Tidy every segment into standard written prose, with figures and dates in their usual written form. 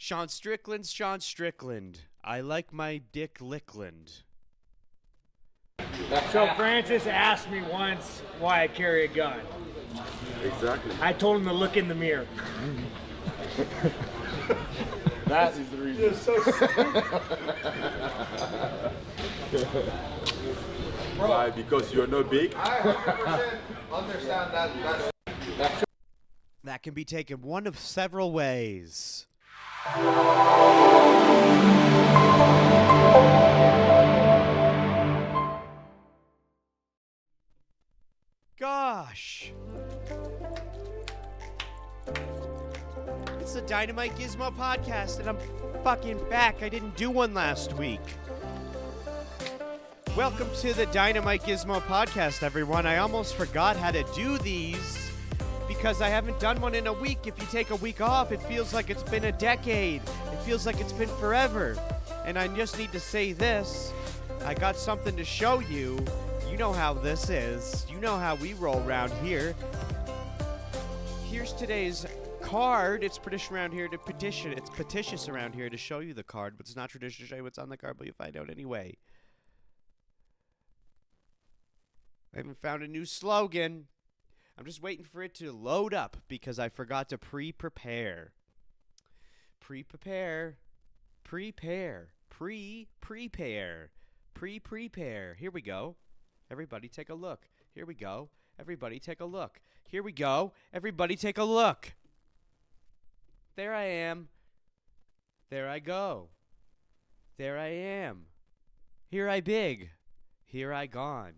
Sean Strickland. I like my dick Lickland. So Francis asked me once why I carry a gun. Exactly. I told him to look in the mirror. That is the reason. You're so stupid. Why? Because you're no big? I 100% understand that. That can be taken one of several ways. Gosh. It's the DynamiteGizmo Podcast, and I'm fucking back. I didn't do one last week. Welcome to the DynamiteGizmo Podcast, everyone. I almost forgot how to do these because I haven't done one in a week. If you take a week off, it feels like it's been a decade. It feels like it's been forever. And I just need to say this. I got something to show you. You know how this is. You know how we roll around here. Here's today's card. It's petition around here to petition. It's petitious around here to show you the card, but it's not tradition to show you what's on the card, but you find out anyway. I haven't found a new slogan. I'm just waiting for it to load up because I forgot to prepare. Prepare. Here we go. Everybody take a look. Here we go. Everybody take a look. Here we go. Everybody take a look. There I am. There I go. There I am. Here I big. Here I gone.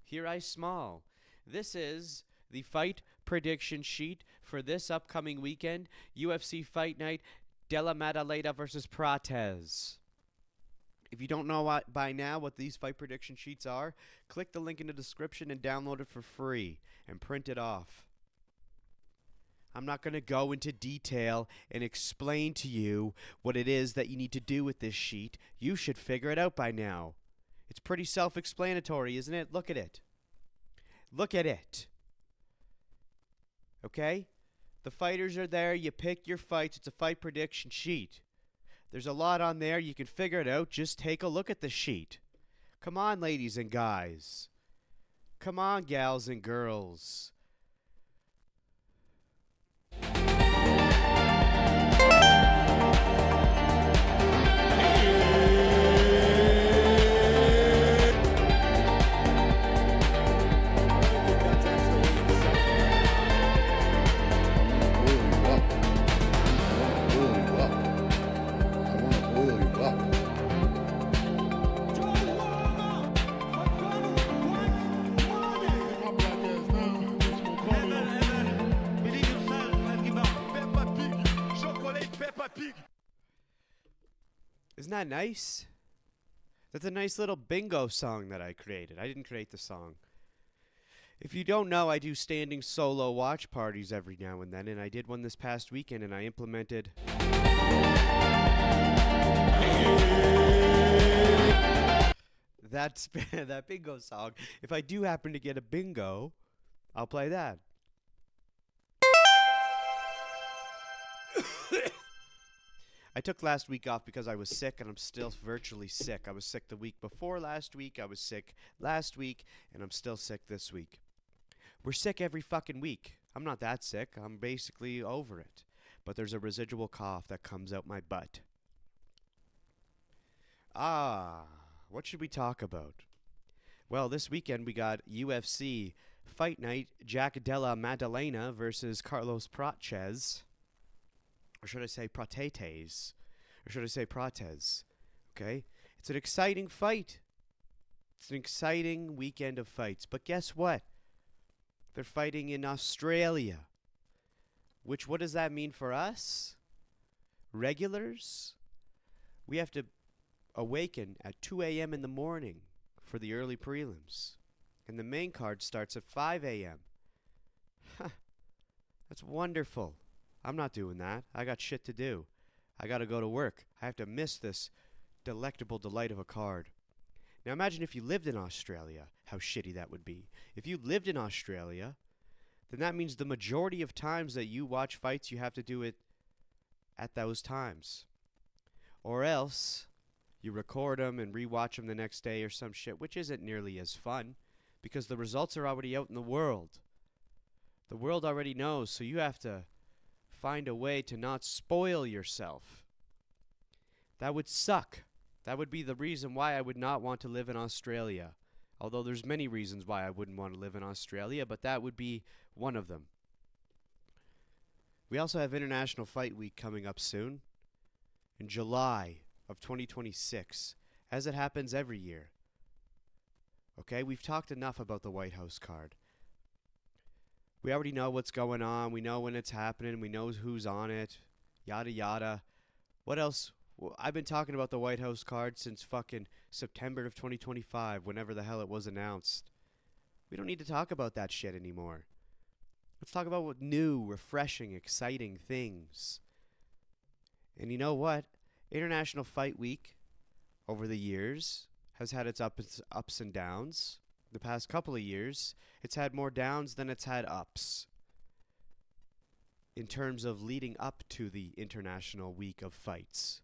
Here I small. This is the fight prediction sheet for this upcoming weekend. UFC Fight Night, Della Maddalena versus Prates. If you don't know by now what these fight prediction sheets are, click the link in the description and download it for free and print it off. I'm not going to go into detail and explain to you what it is that you need to do with this sheet. You should figure it out by now. It's pretty self-explanatory, isn't it? Look at it. Look at it. Okay? The fighters are there. You pick your fights. It's a fight prediction sheet. There's a lot on there. You can figure it out. Just take a look at the sheet. Come on, ladies and guys. Come on, gals and girls. Isn't that nice? That's a nice little bingo song that I created. I didn't create the song. If you don't know, I do standing solo watch parties every now and then, and I did one this past weekend, and I implemented that bingo song. If I do happen to get a bingo, I'll play that. I took last week off because I was sick, and I'm still virtually sick. I was sick the week before last week. I was sick last week, and I'm still sick this week. We're sick every fucking week. I'm not that sick. I'm basically over it. But there's a residual cough that comes out my butt. What should we talk about? Well, this weekend we got UFC Fight Night, Jack Della Maddalena versus Carlos Prates. Or should I say Prates? Or should I say Prates? Okay? It's an exciting fight. It's an exciting weekend of fights. But guess what? They're fighting in Australia. What does that mean for us? Regulars? We have to awaken at 2 a.m. in the morning for the early prelims. And the main card starts at 5 a.m. That's wonderful. I'm not doing that. I got shit to do. I got to go to work. I have to miss this delectable delight of a card. Now imagine if you lived in Australia, how shitty that would be. If you lived in Australia, then that means the majority of times that you watch fights, you have to do it at those times. Or else you record them and rewatch them the next day or some shit, which isn't nearly as fun because the results are already out in the world. The world already knows, so you have to find a way to not spoil yourself. That would suck. That would be the reason why I would not want to live in Australia. Although there's many reasons why I wouldn't want to live in Australia, but that would be one of them. We also have International Fight Week coming up soon, in July of 2026, as it happens every year. Okay, we've talked enough about the White House card. We already know what's going on. We know when it's happening. We know who's on it. Yada, yada. What else? Well, I've been talking about the White House card since fucking September of 2025, whenever the hell it was announced. We don't need to talk about that shit anymore. Let's talk about what new, refreshing, exciting things. And you know what? International Fight Week, over the years, has had its ups and downs. The past couple of years, it's had more downs than it's had ups in terms of leading up to the International Week of Fights.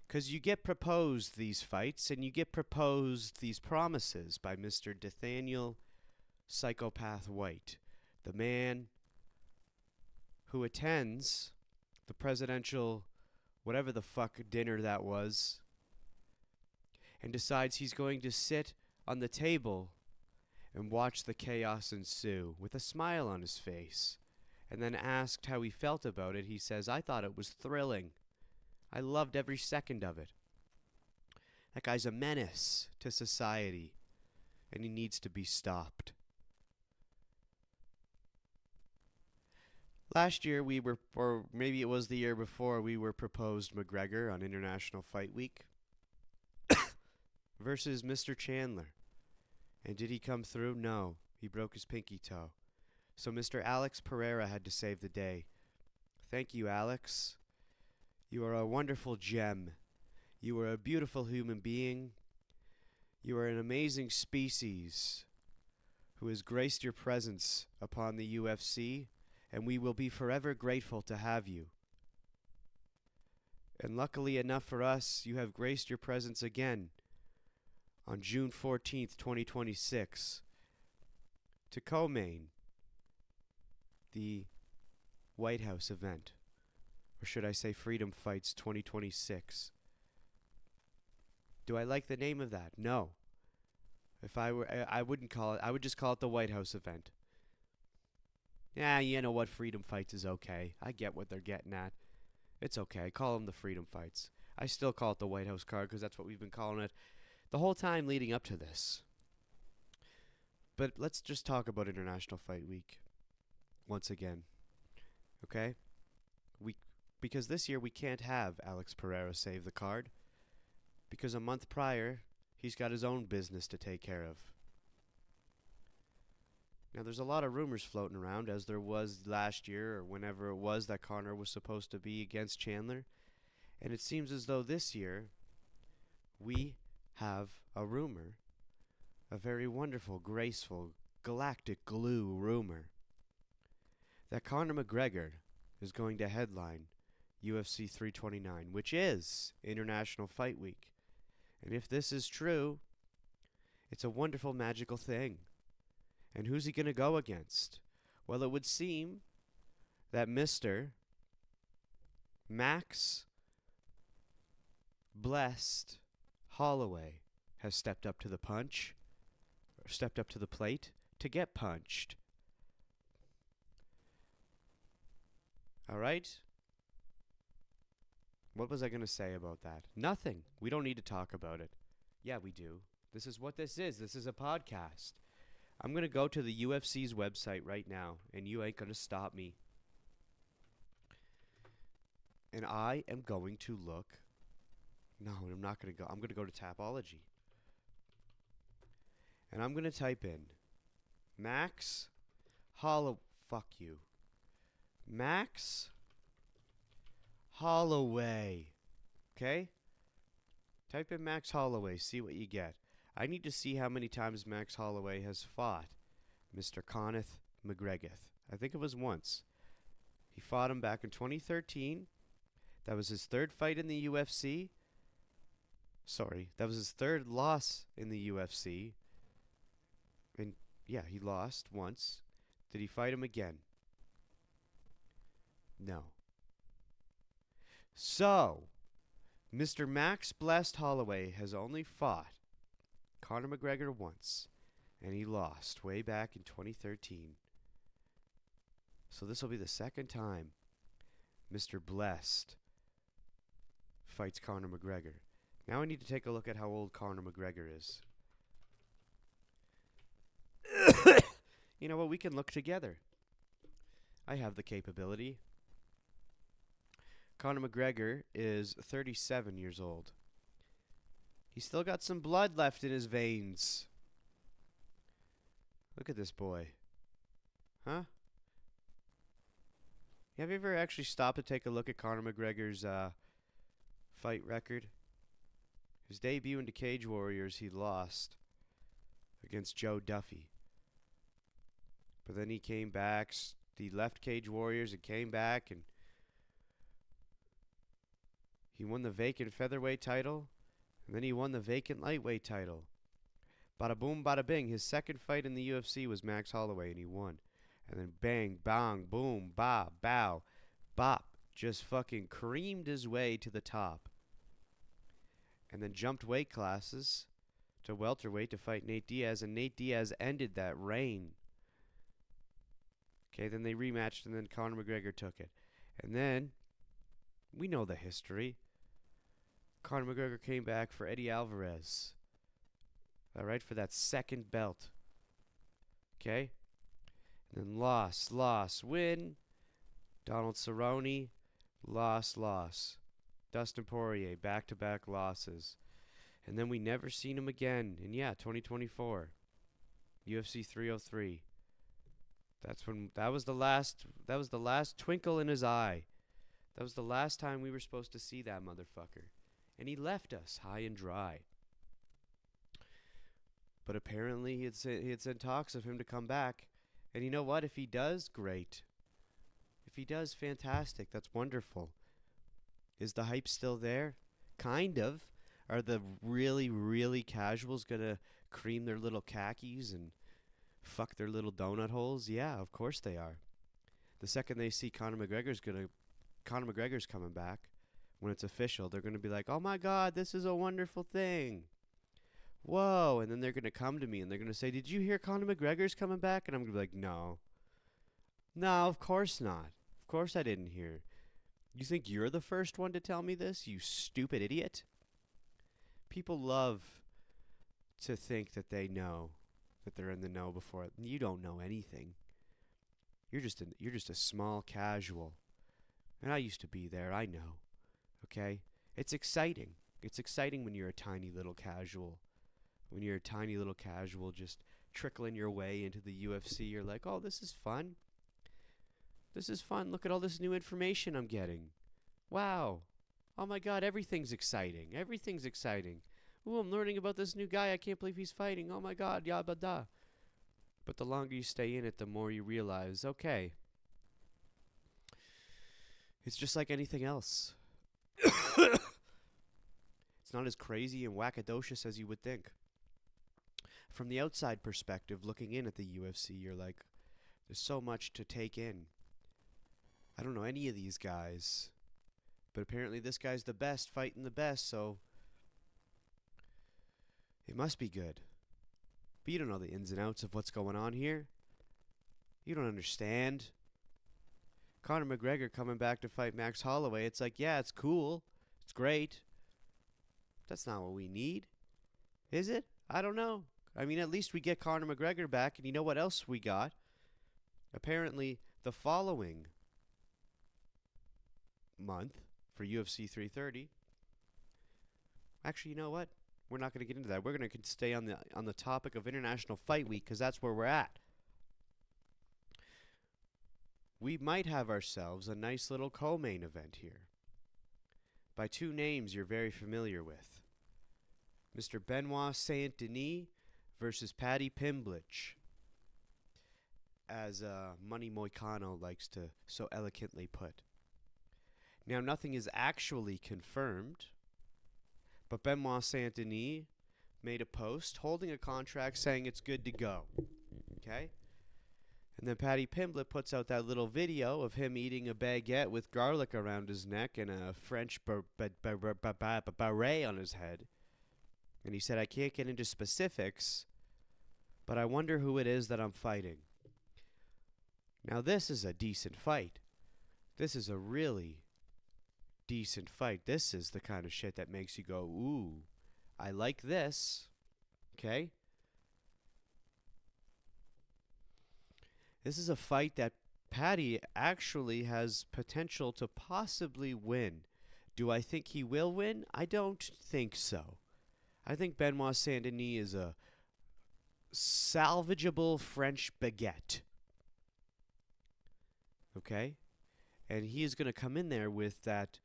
Because you get proposed these fights and you get proposed these promises by Mr. Nathaniel Psychopath White, the man who attends the presidential whatever the fuck dinner that was and decides he's going to sit on the table and watch the chaos ensue with a smile on his face. And then asked how he felt about it, he says, "I thought it was thrilling. I loved every second of it." That guy's a menace to society, and he needs to be stopped. Last year we were, or maybe it was the year before, we were proposed McGregor on International Fight Week versus Mr. Chandler. And did he come through? No. He broke his pinky toe. So Mr. Alex Pereira had to save the day. Thank you, Alex. You are a wonderful gem. You are a beautiful human being. You are an amazing species who has graced your presence upon the UFC, and we will be forever grateful to have you. And luckily enough for us, you have graced your presence again on June 14th, 2026, to co-main the White House event, or should I say Freedom Fights 2026. Do I like the name of that? No. If I were, I wouldn't call it. I would just call it the White House event. Yeah, you know what? Freedom Fights is okay. I get what they're getting at. It's okay. Call them the Freedom Fights. I still call it the White House card because that's what we've been calling it the whole time leading up to this. But let's just talk about International Fight Week once again. Okay? Because this year we can't have Alex Pereira save the card. Because a month prior, he's got his own business to take care of. Now, there's a lot of rumors floating around, as there was last year or whenever it was that Conor was supposed to be against Chandler. And it seems as though this year we have a rumor, a very wonderful, graceful, galactic glue rumor, that Conor McGregor is going to headline UFC 329, which is International Fight Week. And if this is true, it's a wonderful, magical thing. And who's he going to go against? Well, it would seem that Mr. Max Blessed Holloway has stepped up to the punch, or stepped up to the plate to get punched. All right? What was I going to say about that? Nothing. We don't need to talk about it. Yeah, we do. This is what this is. This is a podcast. I'm going to go to the UFC's website right now, and you ain't going to stop me. And I am going to look. No, I'm not going to go. I'm going to go to Tapology. And I'm going to type in Max Holloway. Fuck you. Max Holloway. Okay? Type in Max Holloway. See what you get. I need to see how many times Max Holloway has fought Mr. Conor McGregor. I think it was once. He fought him back in 2013. That was his third fight in the UFC. Sorry, that was his third loss in the UFC. And yeah, he lost once. Did he fight him again? No. So, Mr. Max Blessed Holloway has only fought Conor McGregor once, and he lost way back in 2013. So this will be the second time Mr. Blessed fights Conor McGregor. Now I need to take a look at how old Conor McGregor is. You know what? We can look together. I have the capability. Conor McGregor is 37 years old. He's still got some blood left in his veins. Look at this boy. Huh? Have you ever actually stopped to take a look at Conor McGregor's fight record? His debut into Cage Warriors, he lost against Joe Duffy. But then he came back. He left Cage Warriors and came back, and he won the vacant featherweight title, and then he won the vacant lightweight title. Bada boom, bada bing. His second fight in the UFC was Max Holloway, and he won. And then bang, bang, boom, ba, bow, bop. Just fucking creamed his way to the top. And then jumped weight classes to welterweight to fight Nate Diaz, and Nate Diaz ended that reign. Okay, then they rematched, and then Conor McGregor took it. And then, we know the history. Conor McGregor came back for Eddie Alvarez. All right, for that second belt. Okay? And then loss, win. Donald Cerrone, loss. Dustin Poirier, back-to-back losses. And then we never seen him again. And yeah, 2024. UFC 303. That was the last twinkle in his eye. That was the last time we were supposed to see that motherfucker. And he left us high and dry. But apparently he had sent talks of him to come back. And you know what? If he does, great. If he does, fantastic. That's wonderful. Is the hype still there? Kind of. Are the really, really casuals going to cream their little khakis and fuck their little donut holes? Yeah, of course they are. The second they see Conor McGregor's coming back, when it's official, they're going to be like, oh my God, this is a wonderful thing. Whoa. And then they're going to come to me and they're going to say, did you hear Conor McGregor's coming back? And I'm going to be like, no. No, of course not. Of course I didn't hear. You think you're the first one to tell me this, you stupid idiot? People love to think that they know, that they're in the know before. You don't know anything. You're just a small casual. And I used to be there, I know. Okay? It's exciting. It's exciting when you're a tiny little casual. When you're a tiny little casual just trickling your way into the UFC, you're like, oh, this is fun. This is fun. Look at all this new information I'm getting. Wow. Oh my God, everything's exciting. Everything's exciting. Ooh, I'm learning about this new guy. I can't believe he's fighting. Oh my God, yabba da. But the longer you stay in it, the more you realize, okay, it's just like anything else. It's not as crazy and wackadocious as you would think. From the outside perspective, looking in at the UFC, you're like, there's so much to take in. I don't know any of these guys, but apparently this guy's the best, fighting the best, so it must be good. But you don't know the ins and outs of what's going on here. You don't understand. Conor McGregor coming back to fight Max Holloway, it's like, yeah, it's cool. It's great. That's not what we need. Is it? I don't know. I mean, at least we get Conor McGregor back, and you know what else we got? Apparently, the following month for UFC 330. Actually, you know what? We're not going to get into that. We're going to stay on the topic of International Fight Week because that's where we're at. We might have ourselves a nice little co-main event here by two names you're very familiar with. Mr. Benoit Saint-Denis versus Paddy Pimblett, as Money Moicano likes to so eloquently put. Now, nothing is actually confirmed, but Benoit Saint-Denis made a post holding a contract saying it's good to go. Okay? And then Paddy Pimblett puts out that little video of him eating a baguette with garlic around his neck and a French beret on his head. And he said, I can't get into specifics, but I wonder who it is that I'm fighting. Now, this is a decent fight. This is a really decent fight. This is the kind of shit that makes you go, ooh, I like this. Okay? This is a fight that Paddy actually has potential to possibly win. Do I think he will win? I don't think so. I think Benoit Saint-Denis is a salvageable French baguette. Okay? And he is going to come in there with that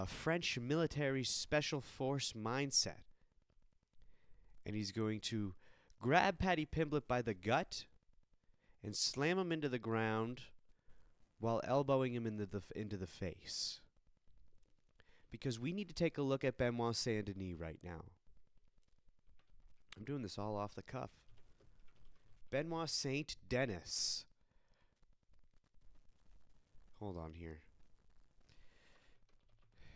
French military special force mindset. And he's going to grab Paddy Pimblett by the gut and slam him into the ground while elbowing him into the face. Because we need to take a look at Benoit Saint-Denis right now. I'm doing this all off the cuff. Benoit Saint-Denis. Hold on here.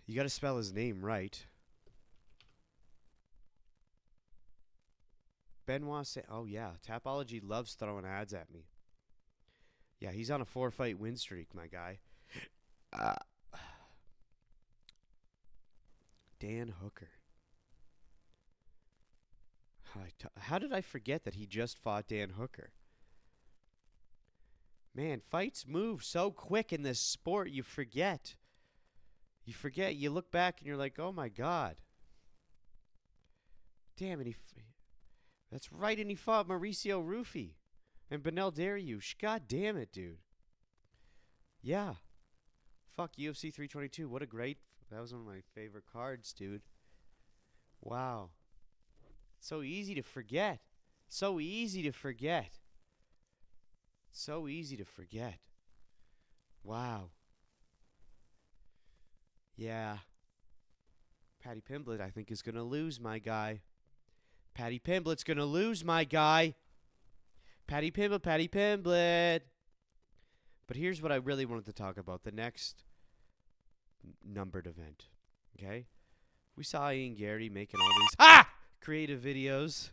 You got to spell his name right. Benoit Saint... Oh, yeah. Tapology loves throwing ads at me. Yeah, he's on a 4-fight win streak, my guy. Dan Hooker. How did I forget that he just fought Dan Hooker? Man, fights move so quick in this sport, you forget. You forget. You look back and you're like, oh, my God. Damn it. That's right, and he fought Mauricio Rufy and Beneil Dariush. God damn it, dude. Yeah. Fuck, UFC 322. What a great... That was one of my favorite cards, dude. Wow. So easy to forget. So easy to forget. So easy to forget. Wow. Yeah. Paddy Pimblett, I think, is going to lose, my guy. Paddy Pimblett's going to lose, my guy. Paddy Pimblett. But here's what I really wanted to talk about. The next numbered event. Okay? We saw Ian Garry making all these creative videos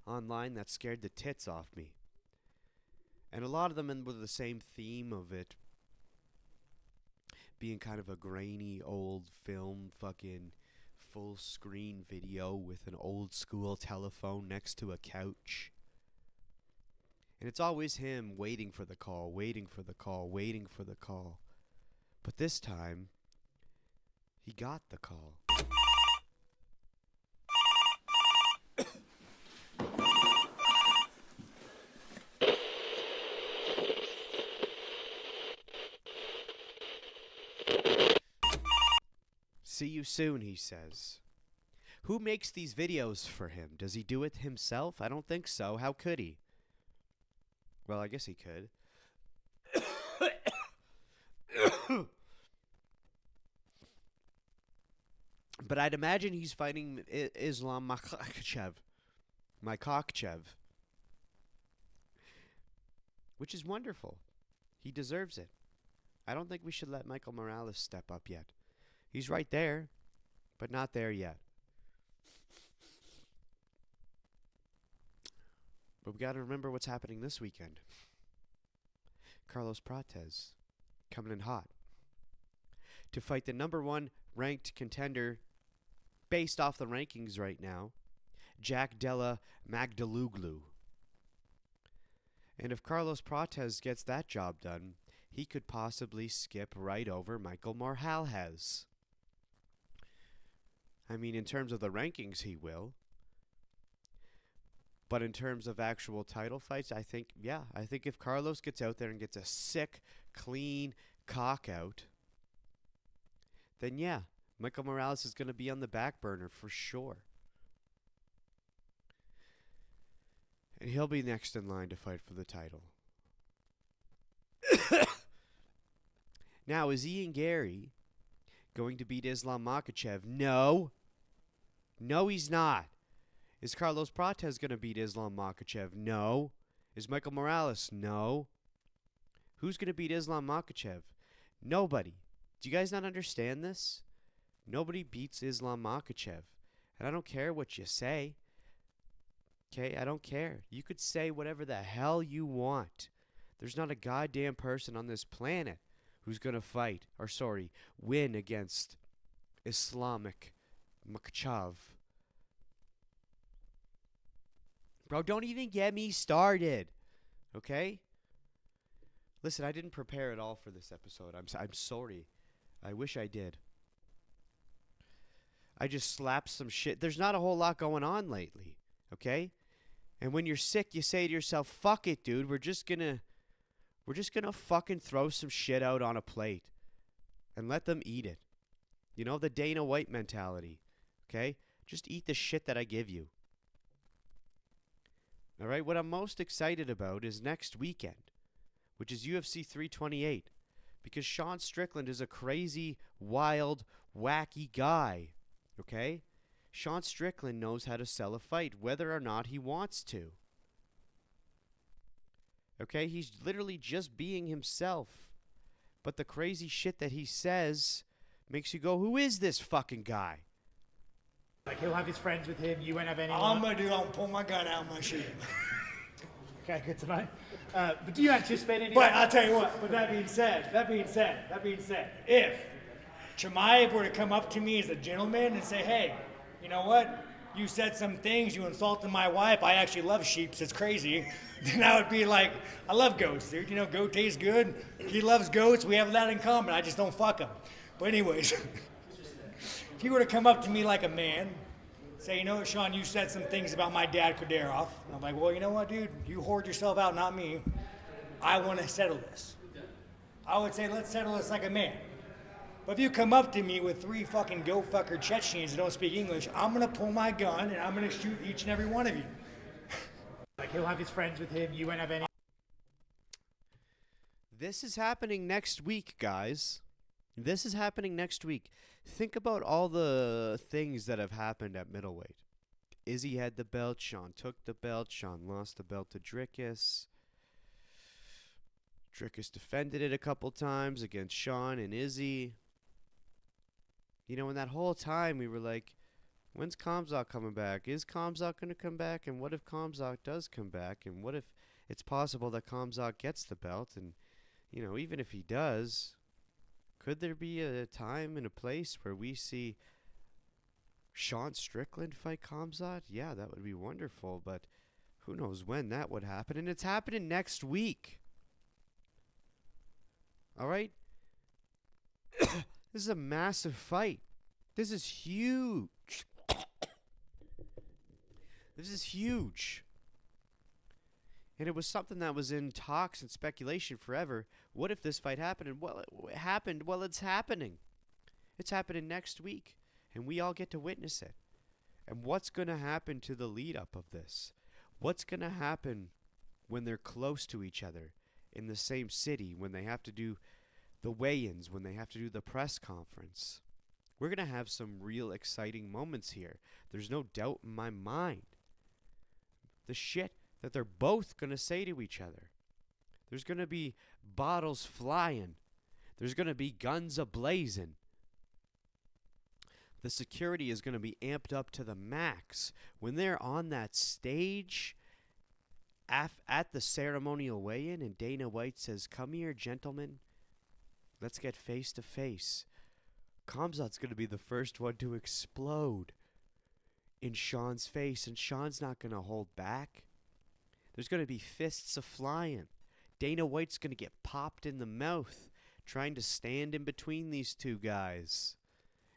online that scared the tits off me. And a lot of them were the same theme of it being kind of a grainy old film fucking full screen video with an old school telephone next to a couch. And it's always him waiting for the call, waiting for the call, waiting for the call. But this time, he got the call. See you soon, he says. Who makes these videos for him? Does he do it himself? I don't think so. How could he? Well, I guess he could. But I'd imagine he's fighting Islam Makhachev. Which is wonderful. He deserves it. I don't think we should let Michael Morales step up yet. He's right there, but not there yet. But we got to remember what's happening this weekend. Carlos Prates coming in hot to fight the number one ranked contender based off the rankings right now, Jack Della Magdaluglu. And if Carlos Prates gets that job done, he could possibly skip right over Michael Morales. I mean, in terms of the rankings, he will. But in terms of actual title fights, I think if Carlos gets out there and gets a sick, clean cock out, then yeah, Michael Morales is going to be on the back burner for sure. And he'll be next in line to fight for the title. Now, is Ian Garry going to beat Islam Makhachev? No. No, he's not. Is Carlos Prates going to beat Islam Makhachev? No. Is Michael Morales? No. Who's going to beat Islam Makhachev? Nobody. Do you guys not understand this? Nobody beats Islam Makhachev. And I don't care what you say. Okay, I don't care. You could say whatever the hell you want. There's not a goddamn person on this planet who's going to win against Islamic Makhachev. Bro, don't even get me started. Okay? Listen, I didn't prepare at all for this episode. I'm sorry. I wish I did. I just slapped some shit. There's not a whole lot going on lately. Okay? And when you're sick, you say to yourself, fuck it, dude. We're just gonna fucking throw some shit out on a plate and let them eat it. You know, the Dana White mentality. Okay? Just eat the shit that I give you. All right? What I'm most excited about is next weekend, which is UFC 328, because Sean Strickland is a crazy, wild, wacky guy. Okay? Sean Strickland knows how to sell a fight, whether or not he wants to. Okay? He's literally just being himself. But the crazy shit that he says makes you go, who is this fucking guy? Like, he'll have his friends with him. You won't have anyone. All I'm going to do, I'll pull my gun out of my shit. Okay, good to know. But do you anticipate any... But I'll tell you what, but that being said, if Chimaev were to come up to me as a gentleman and say, hey, you know what? You said some things, you insulted my wife, I actually love sheep, it's crazy. Then I would be like, I love goats, dude. You know, goat tastes good. He loves goats, we have that in common, I just don't fuck him. But anyways, if he were to come up to me like a man, say, you know what, Sean, you said some things about my dad, Kuderov. I'm like, well, you know what, dude? You whored yourself out, not me. I want to settle this. I would say, let's settle this like a man. But if you come up to me with 3 fucking go-fucker Chechens that don't speak English, I'm going to pull my gun and I'm going to shoot each and every one of you. Like, he'll have his friends with him. You won't have any... This is happening next week, guys. This is happening next week. Think about all the things that have happened at middleweight. Izzy had the belt. Sean took the belt. Sean lost the belt to Dricus. Dricus defended it a couple times against Sean and Izzy. You know, in that whole time, we were like, when's Khamzat coming back? Is Khamzat going to come back? And what if Khamzat does come back? And what if it's possible that Khamzat gets the belt? And, you know, even if he does, could there be a time and a place where we see Sean Strickland fight Khamzat? Yeah, that would be wonderful, but who knows when that would happen. And it's happening next week. All right? This is a massive fight. This is huge. This is huge. And it was something that was in talks and speculation forever. What if this fight happened? And well, it happened. Well, it's happening. It's happening next week. And we all get to witness it. And what's going to happen to the lead up of this? What's going to happen when they're close to each other in the same city, when they have to do the weigh-ins, when they have to do the press conference? We're going to have some real exciting moments here. There's no doubt in my mind. The shit that they're both going to say to each other. There's going to be bottles flying. There's going to be guns a-blazing. The security is going to be amped up to the max. When they're on that stage at the ceremonial weigh-in and Dana White says, come here, gentlemen. Let's get face to face. Khamzat's going to be the first one to explode in Sean's face, and Sean's not going to hold back. There's going to be fists a-flying. Dana White's going to get popped in the mouth trying to stand in between these two guys.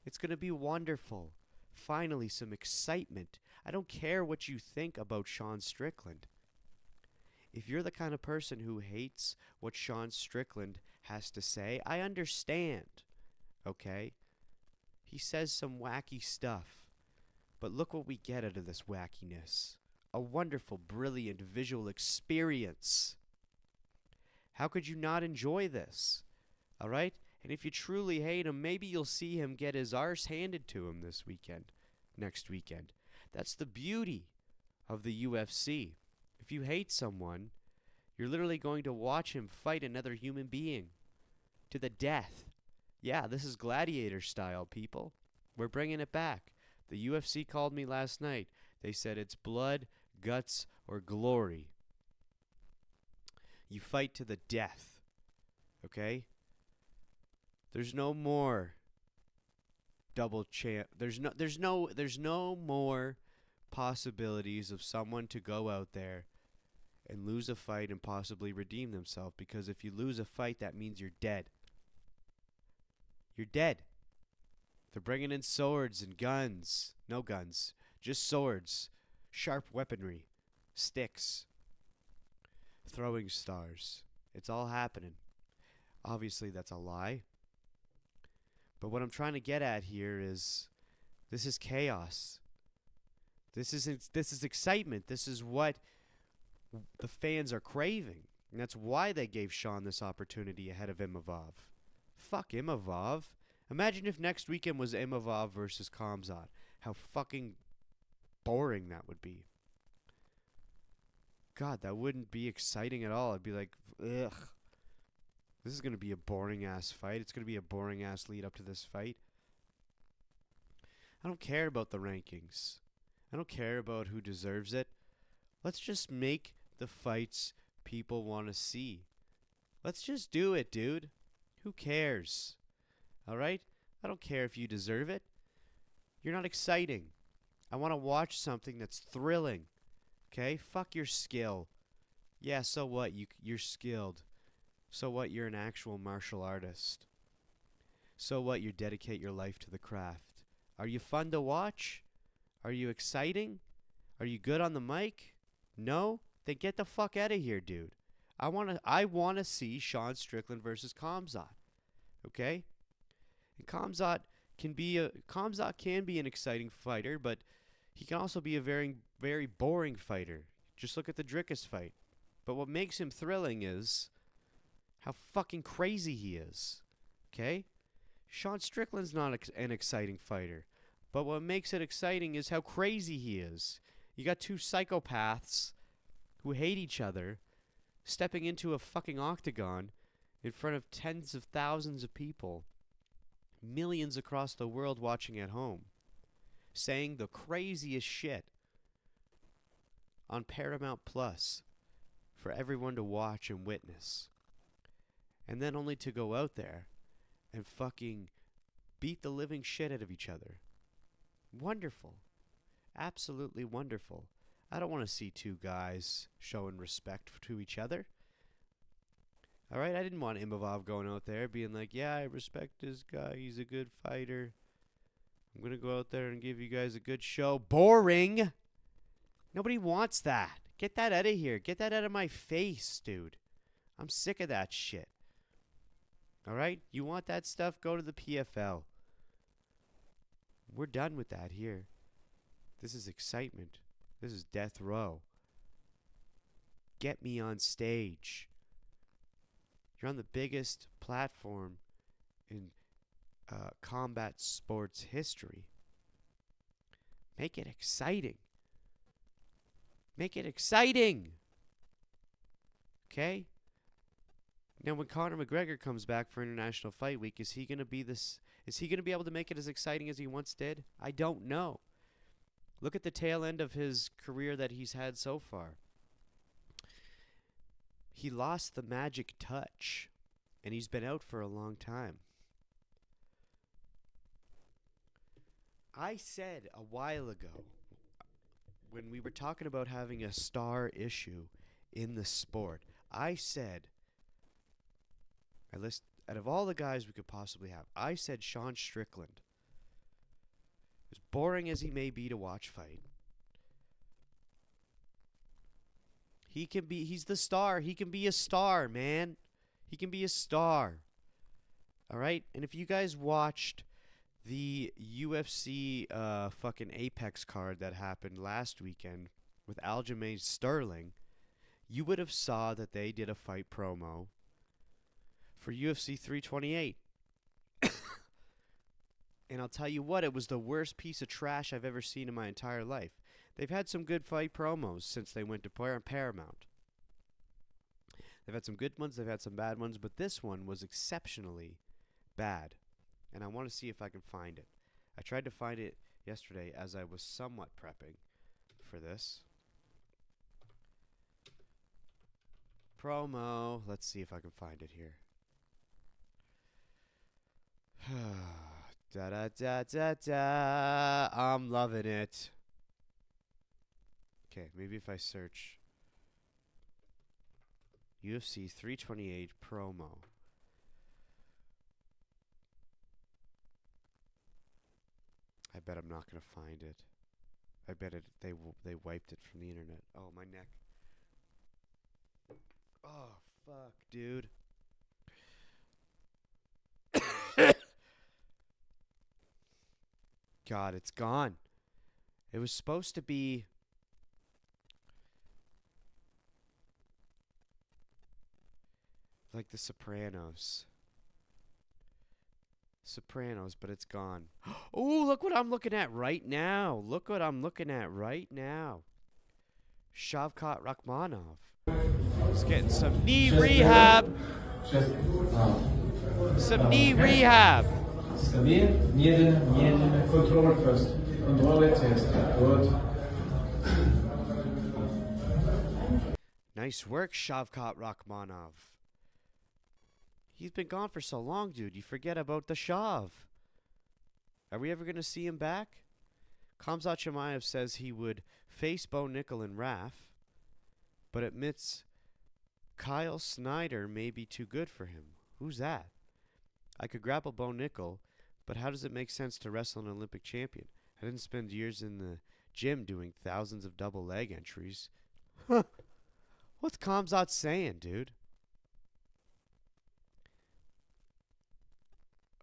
It's going to be wonderful. Finally, some excitement. I don't care what you think about Sean Strickland. If you're the kind of person who hates what Sean Strickland has to say, I understand. Okay? He says some wacky stuff. But look what we get out of this wackiness. A wonderful, brilliant visual experience. How could you not enjoy this? All right? And if you truly hate him, maybe you'll see him get his arse handed to him next weekend. That's the beauty of the UFC. If you hate someone, you're literally going to watch him fight another human being to the death. Yeah, this is gladiator style, people. We're bringing it back. The UFC called me last night. They said it's blood, guts, or glory. You fight to the death. Okay? There's no more double champ. There's no more possibilities of someone to go out there and lose a fight and possibly redeem themselves, because if you lose a fight, that means you're dead. You're dead. They're bringing in swords and guns. No guns, just swords, sharp weaponry, sticks, throwing stars. It's all happening. Obviously, that's a lie. But what I'm trying to get at here is this is chaos. This is excitement. This is what the fans are craving. And that's why they gave Sean this opportunity ahead of Imavov. Fuck Imavov. Imagine if next weekend was Imavov versus Khamzat. How fucking boring that would be. God, that wouldn't be exciting at all. I'd be like, ugh. This is going to be a boring-ass fight. It's going to be a boring-ass lead up to this fight. I don't care about the rankings. I don't care about who deserves it. Let's just make the fights people want to see. Let's just do it, dude. Who cares? All right? I don't care if you deserve it. You're not exciting. I want to watch something that's thrilling. Okay? Fuck your skill. Yeah, so what? You're skilled. So what? You're an actual martial artist. So what? You dedicate your life to the craft. Are you fun to watch? Are you exciting? Are you good on the mic? No? Then get the fuck out of here, dude. I wanna see Sean Strickland versus Khamzat. Okay? And Khamzat can be an exciting fighter, but he can also be a very, very boring fighter. Just look at the Dricus fight. But what makes him thrilling is how fucking crazy he is. Okay? Sean Strickland's not an exciting fighter. But what makes it exciting is how crazy he is. You got two psychopaths who hate each other stepping into a fucking octagon in front of tens of thousands of people, millions across the world watching at home, saying the craziest shit on Paramount Plus for everyone to watch and witness. And then only to go out there and fucking beat the living shit out of each other. Wonderful. Absolutely wonderful. I don't want to see two guys showing respect to each other. All right, I didn't want Imavov going out there being like, yeah, I respect this guy. He's a good fighter. I'm going to go out there and give you guys a good show. Boring. Nobody wants that. Get that out of here. Get that out of my face, dude. I'm sick of that shit. All right? You want that stuff? Go to the PFL. We're done with that here. This is excitement. This is death row. Get me on stage. You're on the biggest platform in combat sports history. Make it exciting. Make it exciting. Okay? Now, when Conor McGregor comes back for International Fight Week, is he going to be able to make it as exciting as he once did? I don't know. Look at the tail end of his career that he's had so far. He lost the magic touch, and he's been out for a long time. I said a while ago, when we were talking about having a star issue in the sport, I said, out of all the guys we could possibly have, I said Sean Strickland, as boring as he may be to watch fight, he's the star. He can be a star, man. He can be a star. All right? And if you guys watched the UFC fucking Apex card that happened last weekend with Aljamain Sterling, you would have saw that they did a fight promo for UFC 328. And I'll tell you what, it was the worst piece of trash I've ever seen in my entire life. They've had some good fight promos since they went to Paramount. They've had some good ones, they've had some bad ones, but this one was exceptionally bad. And I want to see if I can find it. I tried to find it yesterday as I was somewhat prepping for this. Promo. Let's see if I can find it here. Da da da da da. I'm loving it. Okay, maybe if I search UFC 328 promo. I bet I'm not gonna find it. I bet they wiped it from the internet. Oh, my neck. Oh, fuck, dude. God, it's gone. It was supposed to be like The Sopranos. But it's gone. Oh, look what I'm looking at right now. Look what I'm looking at right now. Shavkat Rakhmonov. He's getting some knee rehab. Some knee rehab. Stabil, jeden control first. Control it, yes. Good. Nice work, Shavkat Rakhmonov. He's been gone for so long, dude. You forget about the Shav. Are we ever going to see him back? Khamzat Chimaev says he would face Bo Nickel in RAF, but admits Kyle Snyder may be too good for him. Who's that? I could grapple Bo Nickel, but how does it make sense to wrestle an Olympic champion? I didn't spend years in the gym doing thousands of double leg entries. What's Khamzat saying, dude?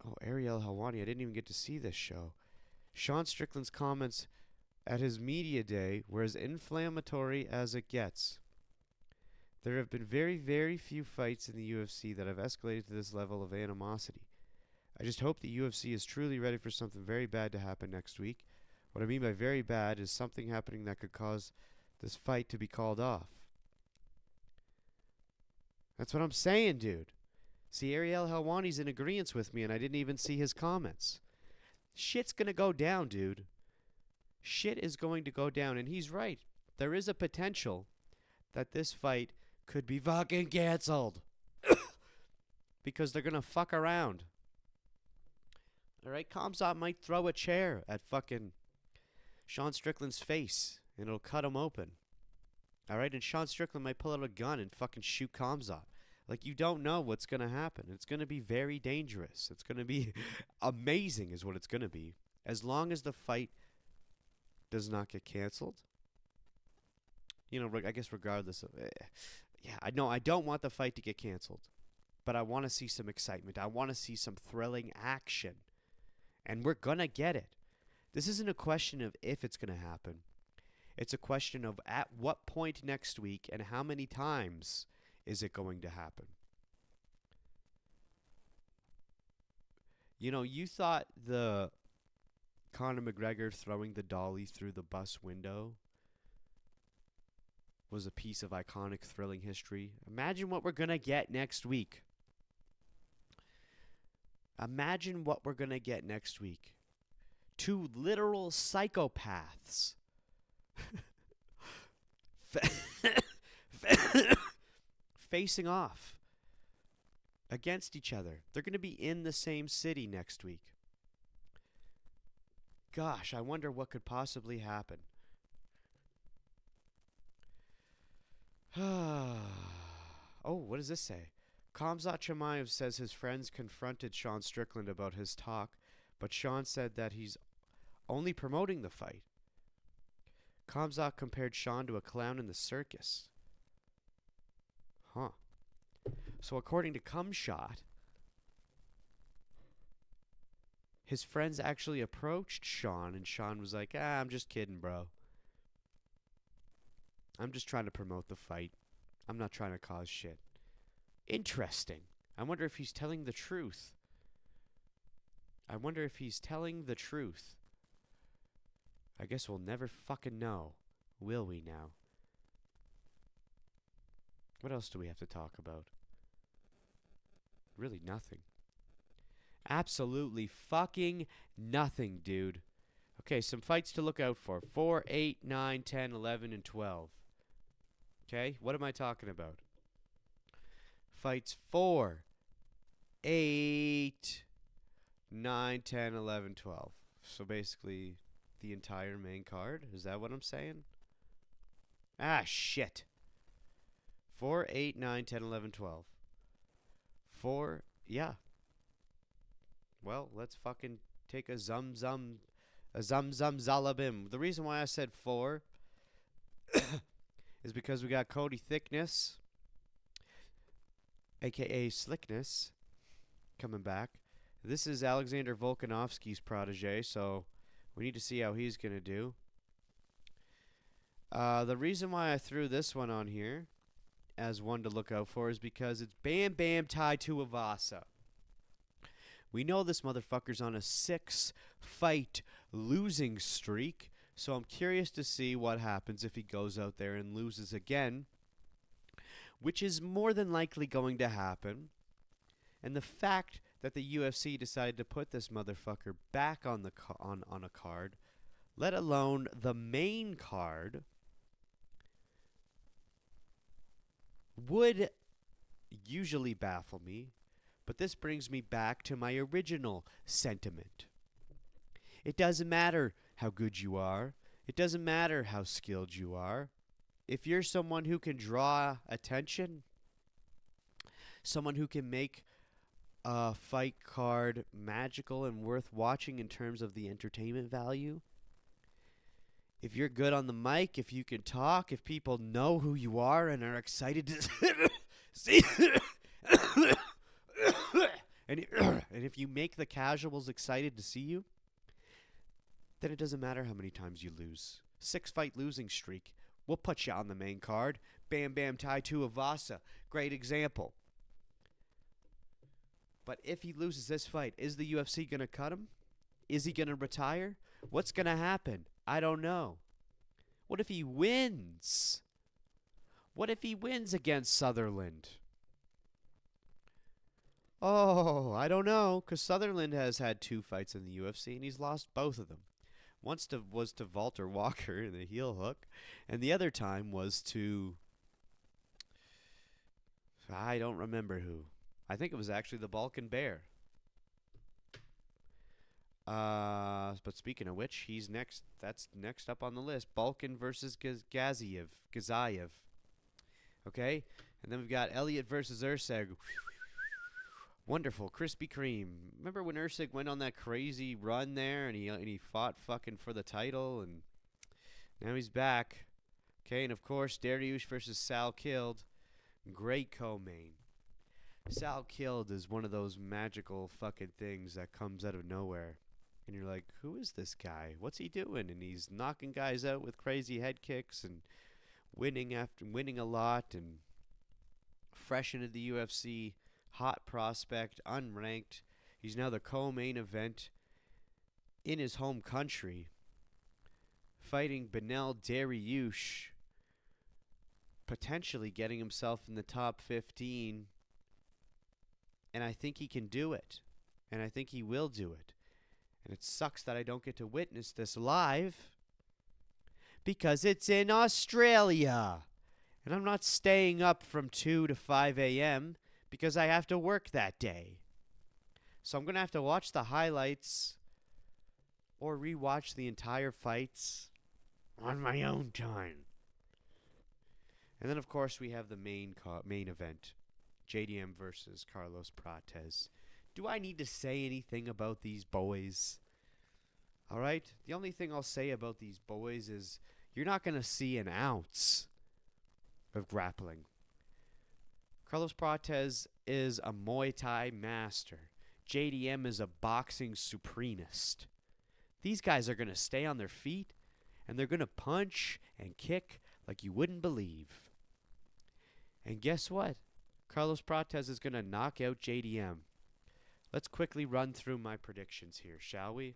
Oh, Ariel Helwani, I didn't even get to see this show. Sean Strickland's comments at his media day were as inflammatory as it gets. There have been very, very few fights in the UFC that have escalated to this level of animosity. I just hope the UFC is truly ready for something very bad to happen next week. What I mean by very bad is something happening that could cause this fight to be called off. That's what I'm saying, dude. See, Ariel Helwani's in agreement with me, and I didn't even see his comments. Shit's gonna go down, dude. Shit is going to go down, and he's right. There is a potential that this fight could be fucking canceled. Because they're gonna fuck around. Alright, Khamzat might throw a chair at fucking Sean Strickland's face, and it'll cut him open. Alright, and Sean Strickland might pull out a gun and fucking shoot Khamzat. Like, you don't know what's going to happen. It's going to be very dangerous. It's going to be amazing is what it's going to be. As long as the fight does not get canceled. You know, I guess regardless of... yeah, I know I don't want the fight to get canceled. But I want to see some excitement. I want to see some thrilling action. And we're going to get it. This isn't a question of if it's going to happen. It's a question of at what point next week and how many times is it going to happen? You know, you thought the Conor McGregor throwing the dolly through the bus window was a piece of iconic, thrilling history. Imagine what we're going to get next week. Imagine what we're going to get next week. Two literal psychopaths. Facing off against each other. They're going to be in the same city next week. Gosh, I wonder what could possibly happen. Oh, what does this say? Khamzat Chimaev says his friends confronted Sean Strickland about his talk, but Sean said that he's only promoting the fight. Khamzat compared Sean to a clown in the circus. Huh. So according to Cumshot, his friends actually approached Sean, and Sean was like, I'm just kidding, bro. I'm just trying to promote the fight. I'm not trying to cause shit. Interesting. I wonder if he's telling the truth. I wonder if he's telling the truth. I guess we'll never fucking know, will we now? What else do we have to talk about? Really nothing. Absolutely fucking nothing, dude. Okay, some fights to look out for. 4, 8, 9, 10, 11, and 12. Okay, what am I talking about? Fights 4, 8, 9, 10, 11, 12. So basically the entire main card. Is that what I'm saying? Ah, shit. 4, 8, 9, 10, 11, 12. 4, yeah. Well, let's fucking take a zalabim. The reason why I said 4 is because we got Cody Thickness, a.k.a. Slickness, coming back. This is Alexander Volkanovski's protege, so we need to see how he's going to do. The reason why I threw this one on here as one to look out for is because it's Bam Bam Tai Tuivasa. We know this motherfucker's on a 6-fight losing streak, so I'm curious to see what happens if he goes out there and loses again, which is more than likely going to happen. And the fact that the UFC decided to put this motherfucker back on the on a card, let alone the main card, would usually baffle me. But this brings me back to my original sentiment. It doesn't matter how good you are. It doesn't matter how skilled you are. If you're someone who can draw attention, someone who can make a fight card magical and worth watching in terms of the entertainment value, if you're good on the mic, if you can talk, if people know who you are and are excited to see and if you make the casuals excited to see you, then it doesn't matter how many times you lose. 6-fight losing streak. We'll put you on the main card. Bam Bam Tai Tuivasa. Great example. But if he loses this fight, is the UFC going to cut him? Is he going to retire? What's going to happen? I don't know. What if he wins? What if he wins against Sutherland? Oh, I don't know, because Sutherland has had 2 fights in the UFC, and he's lost both of them. Once was to Walter Walker in the heel hook, and the other time was to... I don't remember who. I think it was actually the Balkan Bear. But speaking of which, he's next. That's next up on the list. Balkan versus Gazayev. Okay? And then we've got Elliott versus Ursig. Wonderful, Krispy Kreme. Remember when Ursig went on that crazy run there and he fought fucking for the title, and now he's back. Okay, and of course Dariush versus Sal Killed. Great co-main. Sal Killed is one of those magical fucking things that comes out of nowhere. And you're like, who is this guy? What's he doing? And he's knocking guys out with crazy head kicks and winning a lot, and fresh into the UFC. Hot prospect, unranked. He's now the co-main event in his home country, fighting Benel Dariush, potentially getting himself in the top 15. And I think he can do it. And I think he will do it. And it sucks that I don't get to witness this live, because it's in Australia. And I'm not staying up from 2 to 5 a.m. because I have to work that day. So I'm going to have to watch the highlights or rewatch the entire fights on my own time. And then, of course, we have the main event. JDM versus Carlos Prates. Do I need to say anything about these boys? All right? The only thing I'll say about these boys is you're not going to see an ounce of grappling. Carlos Prates is a Muay Thai master. JDM is a boxing supremist. These guys are going to stay on their feet, and they're going to punch and kick like you wouldn't believe. And guess what? Carlos Prates is going to knock out JDM. let's quickly run through my predictions here, shall we?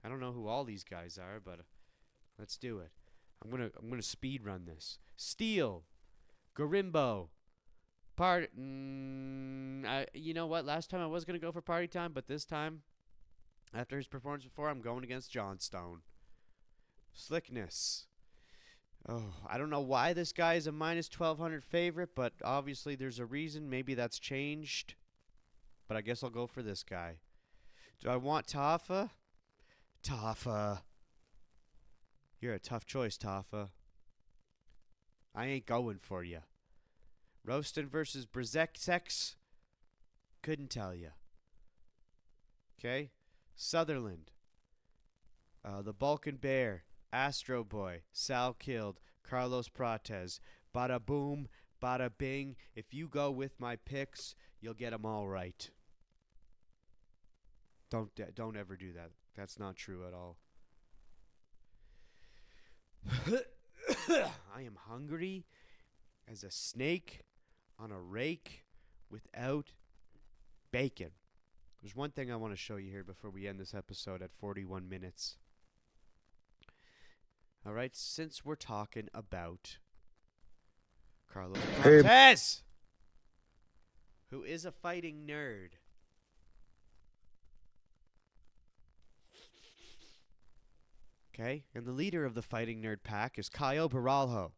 I don't know who all these guys are, but let's do it. I'm gonna speed run this. Steele, Garimbo, you know what? Last time I was gonna go for Party Time, but this time, after his performance before, I'm going against Johnstone. Slickness. Oh, I don't know why this guy is a minus 1,200 favorite, but obviously there's a reason. Maybe that's changed. But I guess I'll go for this guy. Do I want Tafa? Tafa. You're a tough choice, Tafa. I ain't going for you. Roaston versus Brzezek. Couldn't tell you. Okay? Sutherland. The Balkan Bear. Astro Boy. Sal Killed. Carlos Prates. Bada boom. Bada bing. If you go with my picks, you'll get them all right. Don't ever do that. That's not true at all. I am hungry as a snake on a rake without bacon. There's one thing I want to show you here before we end this episode at 41 minutes. All right, since we're talking about Carlos Prates, who is a fighting nerd. Okay, and the leader of the fighting nerd pack is Caio Baralho.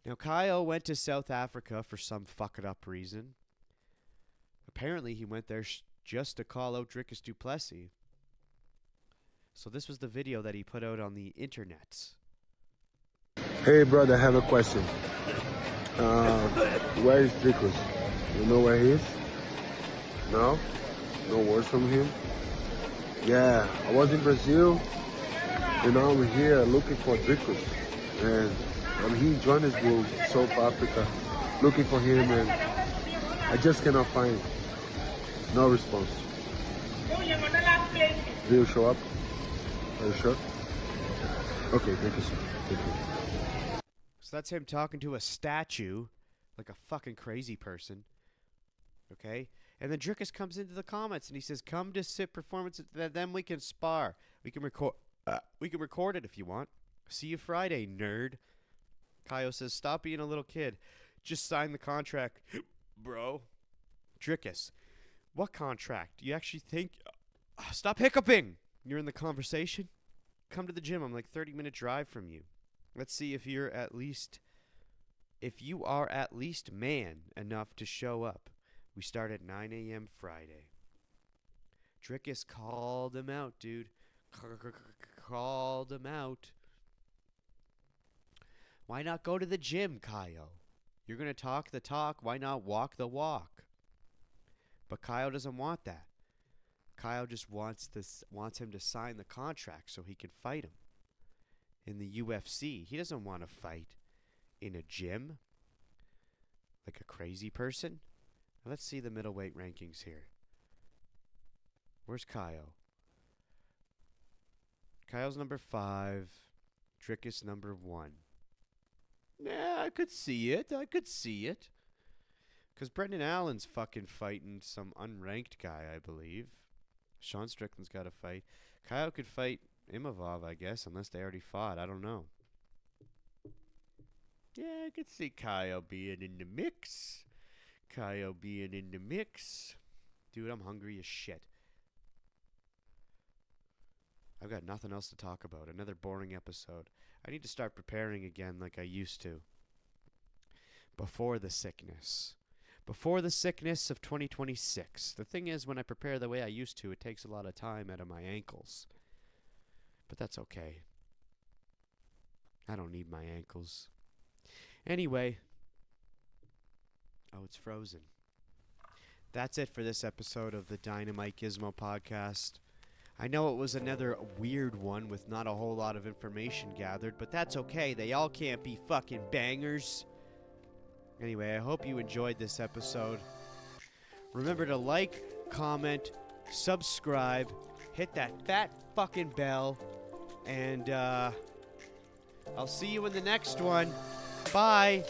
Now, Caio went to South Africa for some fuck-it-up reason. Apparently, he went there just to call out Dricus du Plessis. So this was the video that he put out on the internet. Hey, brother, I have a question. Where is Dricus? You know where he is? No? No words from him? Yeah, I was in Brazil, and now I'm here looking for Dricus. And I'm here in Johannesburg, South Africa, looking for him, and I just cannot find him. No response. Will you show up? Are you sure? Okay, thank you, sir. Thank you. So that's him talking to a statue, like a fucking crazy person. Okay? And then Dricus comes into the comments and he says, "Come to sit performance, then we can spar. We can record it if you want. See you Friday, nerd." Caio says, "Stop being a little kid. Just sign the contract, bro." Dricus, "What contract? Do you actually think... Stop hiccuping! You're in the conversation? Come to the gym. I'm like 30-minute drive from you. Let's see if you are at least man enough to show up. We start at 9 a.m. Friday." Dricus called him out, dude. Called him out. Why not go to the gym, Caio? You're going to talk the talk. Why not walk the walk? But Caio doesn't want that. Caio just wants him to sign the contract so he can fight him in the UFC. He doesn't want to fight in a gym like a crazy person. Now let's see the middleweight rankings here. Where's Caio? Caio's number 5. Dricus number 1. Yeah, I could see it. Because Brendan Allen's fucking fighting some unranked guy, I believe. Sean Strickland's got to fight. Caio could fight Imavov, I guess, unless they already fought. I don't know. Yeah, I could see Caio being in the mix. Dude, I'm hungry as shit. I've got nothing else to talk about. Another boring episode. I need to start preparing again like I used to. Before the sickness of 2026. The thing is, when I prepare the way I used to, it takes a lot of time out of my ankles. But that's okay. I don't need my ankles. Anyway. Oh, it's frozen. That's it for this episode of the DynamiteGizmo Podcast. I know it was another weird one with not a whole lot of information gathered, but that's okay. They all can't be fucking bangers. Anyway, I hope you enjoyed this episode. Remember to like, comment, subscribe, hit that fat fucking bell, and I'll see you in the next one. Bye.